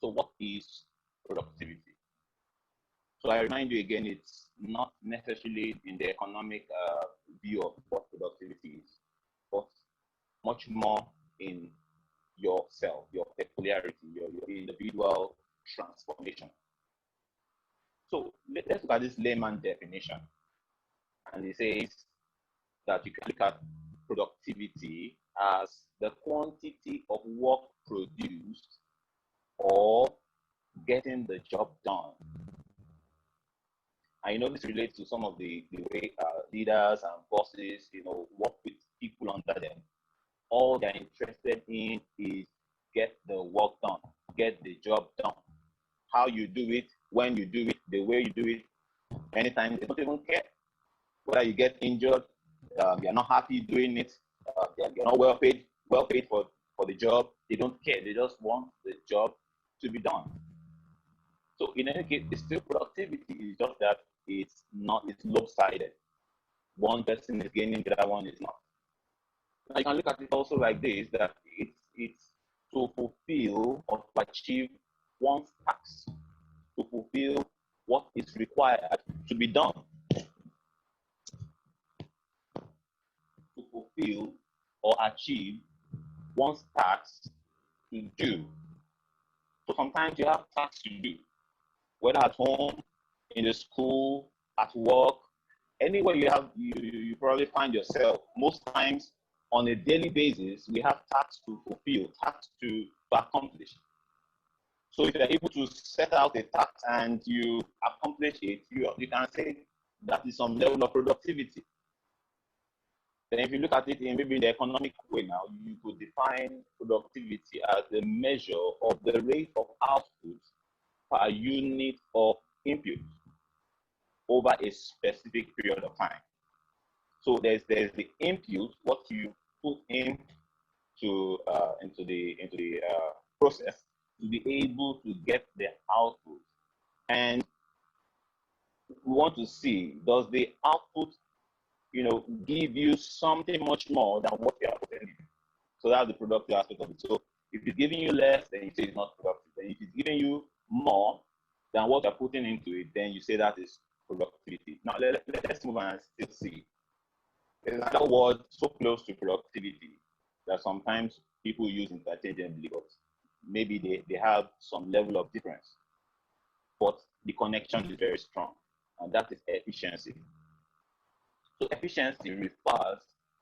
So what is productivity? So I remind you again, it's not necessarily in the economic view of what productivity is, but much more in yourself, your peculiarity, your individual transformation. So let's look at this layman definition. And it says that you can look at productivity as the quantity of work produced or getting the job done. I know this relates to some of the way leaders and bosses, work with people under them. All they're interested in is get the work done, get the job done. How you do it, when you do it, the way you do it, anytime, they don't even care. Whether you get injured, you're not happy doing it, you're not well paid for the job, they don't care. They just want the job to be done. So in any case, it's still productivity. It's just that it's lopsided. One person is gaining, the other one is not. Now you can look at it also like this, that it's to fulfill or to achieve one's task, to fulfill what is required to be done. To fulfill or achieve one's task to do. So sometimes you have tasks to do, whether at home, in the school, at work, anywhere you probably find yourself. Most times on a daily basis, we have tasks to fulfill, tasks to accomplish. So if you're able to set out a task and you accomplish it, you can say that is some level of productivity. Then if you look at it in maybe the economic way now, you could define productivity as the measure of the rate of output per unit of input over a specific period of time. So there's the input, what you put into the process to be able to get the output. And we want to see, does the output give you something much more than what you are putting in? So that's the productive aspect of it. So if it's giving you less, then you say it's not productive. And if it's giving you more than what you're putting into it, then you say that is productivity. Now let's move on and still see. There's another word so close to productivity that sometimes people use interchangeably, but maybe they have some level of difference. But the connection is very strong, and that is efficiency. So efficiency refers,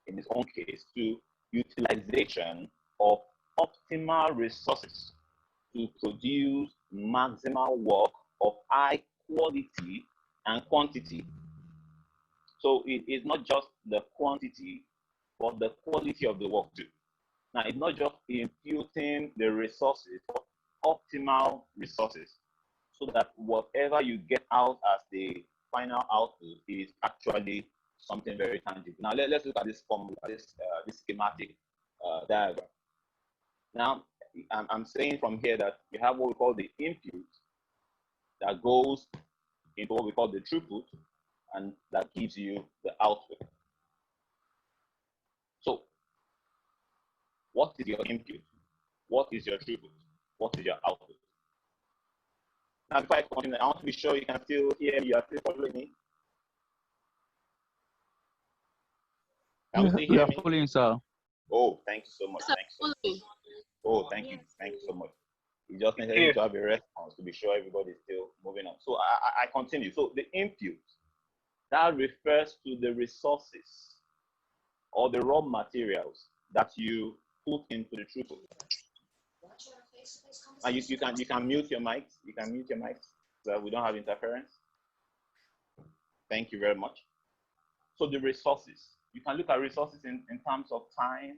in its own case, to utilization of optimal resources to produce maximal work of high quality and quantity. So it is not just the quantity, but the quality of the work too. Now, it's not just imputing the resources, but optimal resources, so that whatever you get out as the final output is actually something very tangible. Now, let's look at this formula, this schematic diagram. Now, I'm saying from here that you have what we call the input that goes into what we call the throughput, and that gives you the output. So, what is your input? What is your throughput? What is your output? Now, before I continue, I want to be sure you can still hear me. You are still following me. We are following, sir. Oh, thank you so much. Thank you so much. Oh, thank you. Thank you so much. You just necessary to have a response to be sure everybody is still moving on. So I continue. So the input, that refers to the resources or the raw materials that you put into the throughput. You can mute your mics. You can mute your mics so that we don't have interference. Thank you very much. So the resources, you can look at resources in terms of time,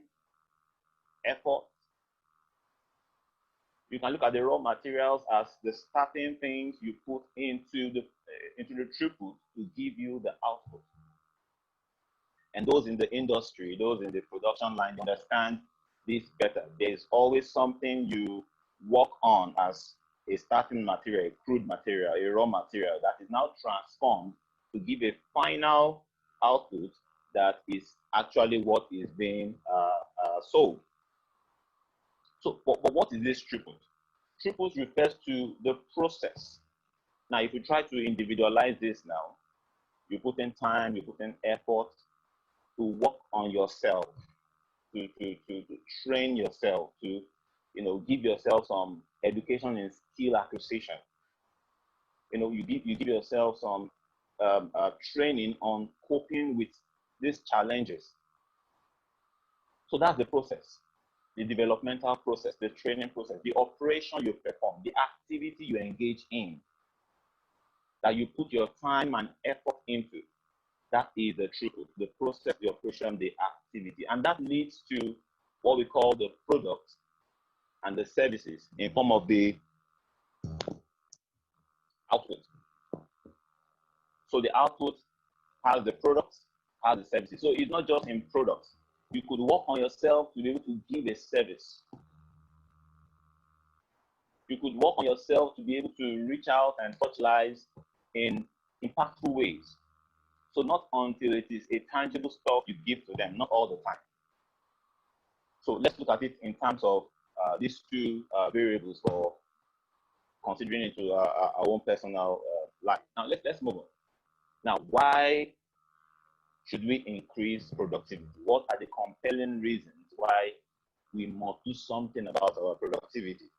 effort. You can look at the raw materials as the starting things you put into the throughput to give you the output. And those in the industry, those in the production line understand this better. There's always something you work on as a starting material, a crude material, a raw material that is now transformed to give a final output that is actually what is being sold. So, but what is this throughput? throughput refers to the process. Now, if you try to individualize this now, you put in time, you put in effort to work on yourself, to train yourself, to give yourself some education and skill acquisition. You give yourself some training on coping with these challenges. So that's the process, the developmental process, the training process, the operation you perform, the activity you engage in, that you put your time and effort into. That is the throughput, the process, the operation, the activity. And that leads to what we call the products and the services in form of the output. So the output has the products, has the services. So it's not just in products. You could work on yourself to be able to give a service. You could work on yourself to be able to reach out and touch lives in impactful ways. So not until it is a tangible stuff you give to them, not all the time. So let's look at it in terms of these two variables for considering into our own personal life. Now let's move on. Now, why should we increase productivity? What are the compelling reasons why we must do something about our productivity?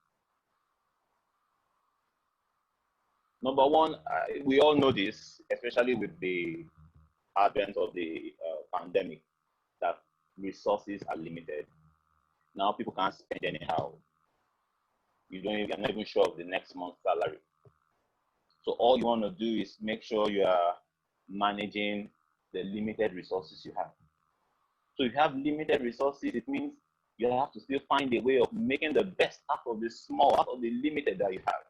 Number one, we all know this, especially with the advent of the pandemic, that resources are limited. Now people can't spend anyhow. You're not even sure of the next month's salary. So all you want to do is make sure you are managing the limited resources you have. So if you have limited resources, it means you have to still find a way of making the best out of the small, out of the limited that you have.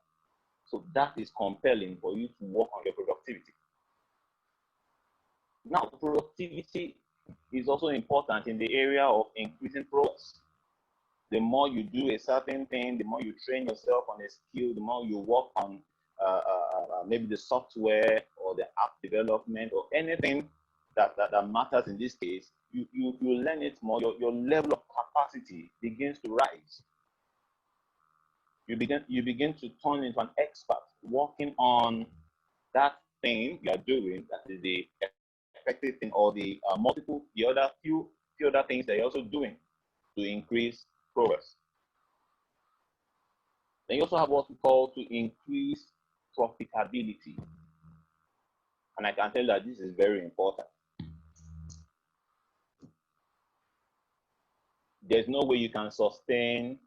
So that is compelling for you to work on your productivity. Now, productivity is also important in the area of increasing progress. The more you do a certain thing, the more you train yourself on a skill, the more you work on maybe the software or the app development or anything that matters in this case, you learn it more, your level of capacity begins to rise. You begin to turn into an expert working on that thing you are doing, that is the effective thing, or the few other things that you're also doing to increase progress. Then you also have what we call to increase profitability. And I can tell you that this is very important. There's no way you can sustain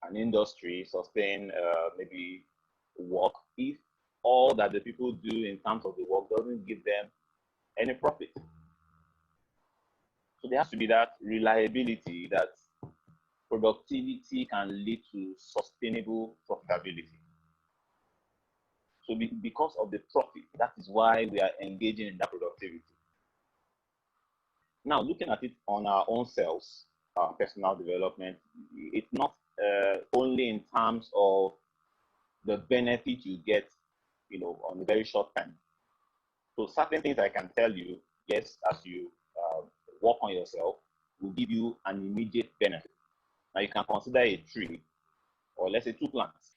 an industry, sustain maybe work, if all that the people do in terms of the work doesn't give them any profit. So there has to be that reliability, that productivity can lead to sustainable profitability. So because of the profit, that is why we are engaging in that productivity. Now, looking at it on our own selves, personal development, it's not only in terms of the benefit you get, on a very short time. So certain things I can tell you, yes, as you work on yourself, will give you an immediate benefit. Now you can consider a tree, or let's say 2 plants.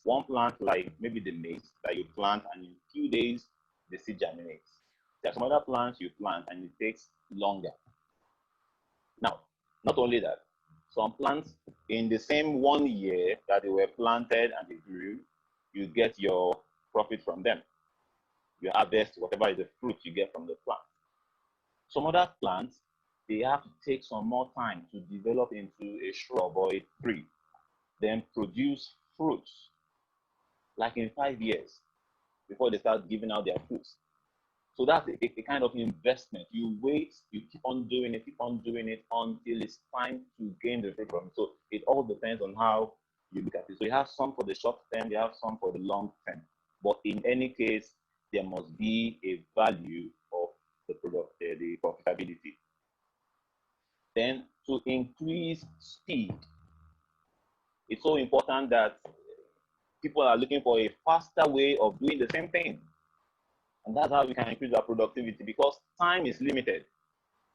One plant, like maybe the maize that you plant, and in 2 days the seed germinates. There are some other plants you plant and it takes longer. Now, not only that, some plants in the same 1 year that they were planted and they grew, you get your profit from them. You harvest whatever is the fruit you get from the plant. Some other plants, they have to take some more time to develop into a shrub or a tree, then produce fruits, like in 5 years, before they start giving out their fruits. So that's a kind of investment. You wait, you keep on doing it until it's time to gain the fruit from it. So it all depends on how you look at it. So you have some for the short term, you have some for the long term. But in any case, there must be a value of the profitability. Then to increase speed, it's so important that people are looking for a faster way of doing the same thing. And that's how we can increase our productivity, because time is limited.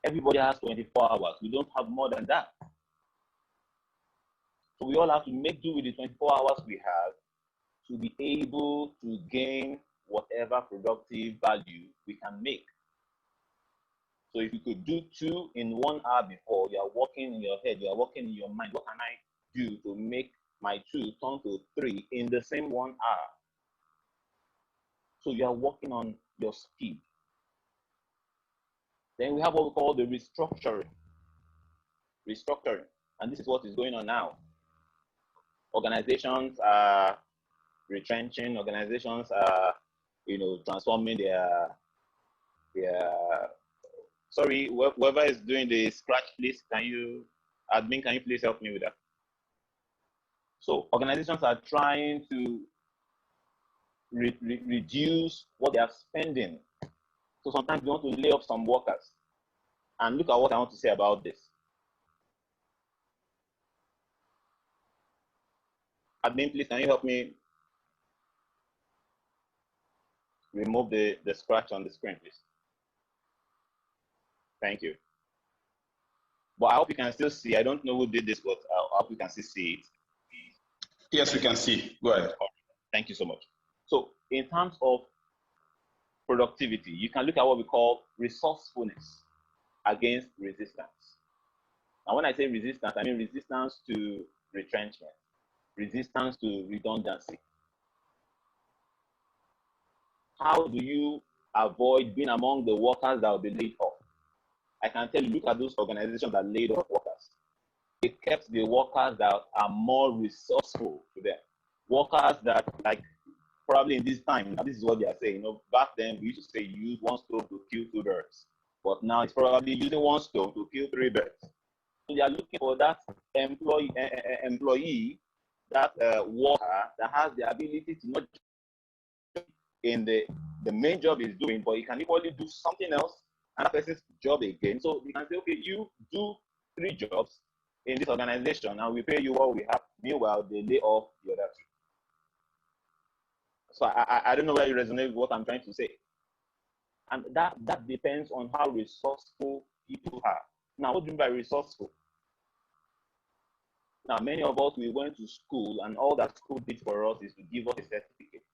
Everybody has 24 hours. We don't have more than that. So we all have to make do with the 24 hours we have to be able to gain whatever productive value we can make. So if you could do 2 in 1 hour before, you are working in your head, you are working in your mind, what can I do to make my 2 turn to 3 in the same 1 hour? So you are working on your speed. Then we have what we call the restructuring. Restructuring. And this is what is going on now. Organizations are retrenching, organizations are, transforming their sorry, whoever is doing the scratch, please, admin, can you please help me with that? So organizations are trying to reduce what they are spending. So sometimes they want to lay off some workers. And look at what I want to say about this. Admin, please, can you help me remove the scratch on the screen, please? Thank you. But I hope you can still see. I don't know who did this, but I hope you can still see it. Yes, we can see. Go ahead. Thank you so much. So in terms of productivity, you can look at what we call resourcefulness against resistance. Now, when I say resistance, I mean resistance to retrenchment, resistance to redundancy. How do you avoid being among the workers that will be laid off? I can tell you, look at those organizations that laid off workers. They kept the workers that are more resourceful to them. Workers that, like, probably in this time, this is what they are saying. Back then we used to say use 1 stove to kill 2 birds. But now it's probably using 1 stove to kill 3 birds. So they are looking for that employee, that worker that has the ability to not in the main job he's doing, but he can equally do something else, another person's job again. So we can say, okay, you do 3 jobs in this organization and we pay you what we have. Meanwhile, they lay off the other 2. So I don't know whether you resonate with what I'm trying to say. And that depends on how resourceful people are. Now, what do you mean by resourceful? Now, many of us, we went to school and all that school did for us is to give us a certificate.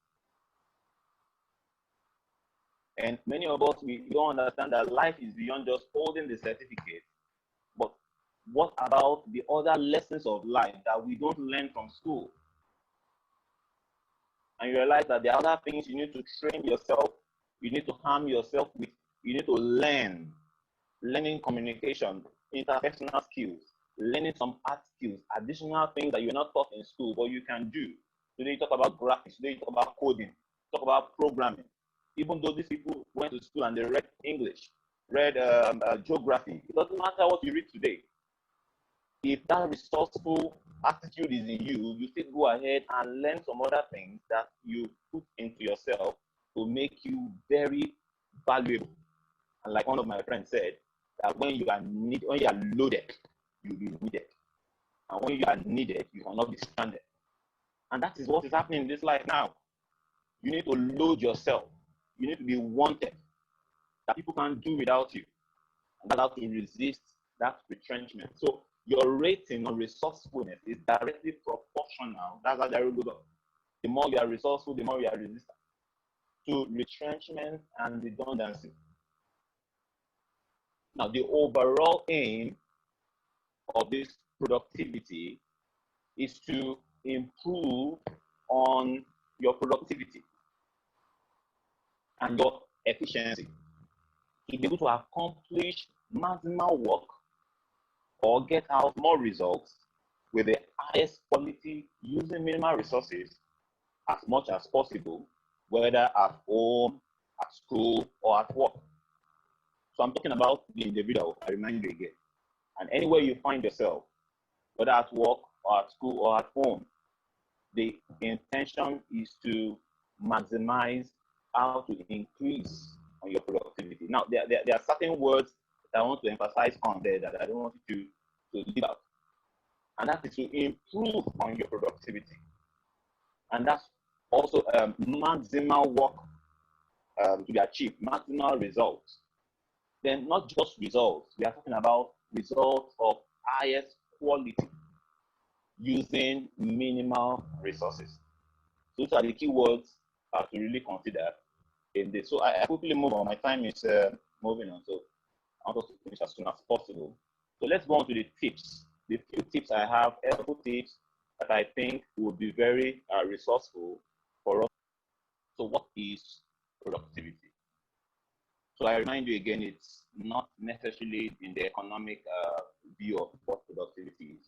And many of us, we don't understand that life is beyond just holding the certificate. But what about the other lessons of life that we don't learn from school? And you realize that there are other things you need to train yourself, you need to harm yourself with, you need to learn. Learning communication, interpersonal skills, learning some art skills, additional things that you're not taught in school, but you can do. Today you talk about graphics, today you talk about coding, talk about programming. Even though these people went to school and they read English, read geography, it doesn't matter what you read today. If that resourceful attitude is in you, you still go ahead and learn some other things that you put into yourself to make you very valuable. And like one of my friends said, that when you are loaded, you'll be needed. And when you are needed, you cannot be stranded. And that is what is happening in this life now. You need to load yourself. You need to be wanted. That people can't do without you. And that's how to resist that retrenchment. So your rating on resourcefulness is directly proportional. That's how they go up. The more you are resourceful, the more you are resistant to retrenchment and redundancy. Now, the overall aim of this productivity is to improve on your productivity and your efficiency, to be able to accomplish maximal work or get out more results with the highest quality using minimal resources as much as possible, whether at home, at school, or at work. So I'm talking about the individual, I remind you again. And anywhere you find yourself, whether at work or at school or at home, the intention is to maximize how to increase on your productivity. Now, there are certain words that I want to emphasize on there that I don't want you to leave out. And that is to improve on your productivity. And that's also maximal work to be achieved, maximal results. Then not just results, we are talking about results of highest quality. using minimal resources. Those are the keywords to really consider in this. So I quickly move on. My time is moving on, so I want us to finish as soon as possible. So let's go on to the tips. The few tips I have, helpful tips that I think would be very resourceful for us. So what is productivity? So I remind you again, it's not necessarily in the economic view of what productivity is,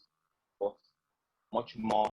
but much more